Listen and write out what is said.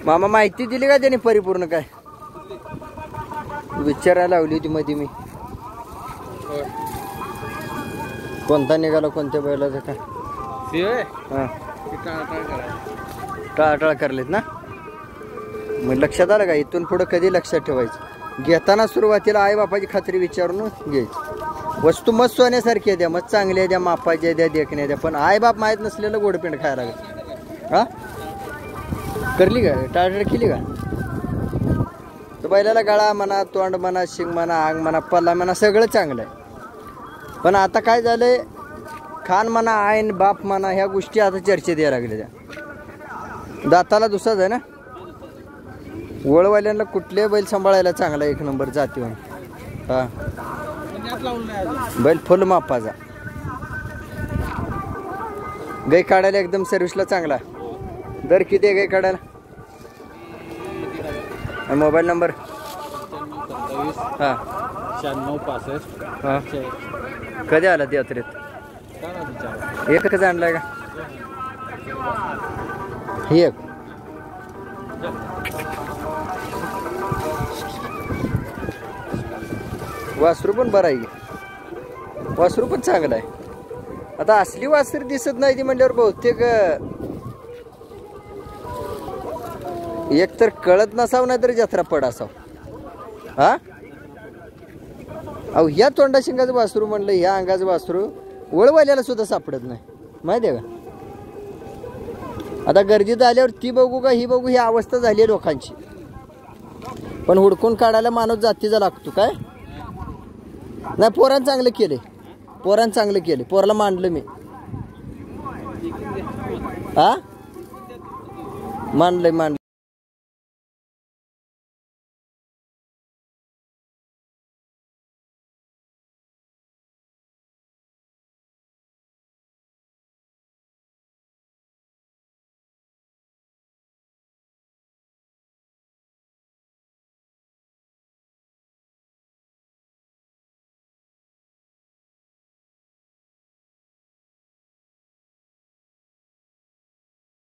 मामा माहिती दिली का त्याने परिपूर्ण काय विचारायला लावली होती मध्ये मी कोणता निघाला कोणत्या बैलाचा काय हा टाळाटाळ करलेत ना मग लक्षात आलं का इथून पुढं कधी लक्षात ठेवायचं घेताना सुरुवातीला आई बापाची खात्री विचारून घ्यायची वस्तू मस्त सोन्यासारखी आहे द्या मस्त चांगली आहे द्या मापाच्या द्या देखण्या द्या पण आई बाप माहीत नसलेलं गोडपिंड खायला लागेल हा करली का टाळाटाळ केली का तर बैलाला गळा म्हणा तोंड म्हणा शिंग म्हणा आंग म्हणा पल्ला म्हणा सगळं चांगलं आहे पण आता काय झालंय खान म्हणा आईन बाप म्हणा ह्या गोष्टी आता चर्चेत यायला लागल्या त्या दाताला दुसराच आहे ना वळवाल्यांना कुठले बैल सांभाळायला चांगला एक नंबर जातीवर हा बैल फुल मापाचा गाई काढायला एकदम सर्व्हिसला चांगला दर किती आहे गाई काढायला मोबाईल नंबर हा 9665 हा कधी आला ते यात्रेत एकच आणलाय का ही एक वासरू पण बरं आहे वासरू पण चांगलं आहे आता असली वासरू दिसत नाही ती म्हणल्यावर बहुतेक एक तर कळत नसावं नाही तर जत्रा पड असाव हा अहो ह्या तोंडा शिंगाचं वासरू म्हणलं ह्या अंगाचं वासरू वळवाल्याला सुद्धा सापडत नाही माहिती आहे का आता गर्दीत आल्यावर ती बघू का ही बघू ही अवस्था झाली आहे लोकांची पण हुडकून काढायला माणूस जातीचा लागतो काय नाही पोरांनी चांगलं केले पोरांनी चांगलं केले पोराला मांडलं मी हा मांडलंय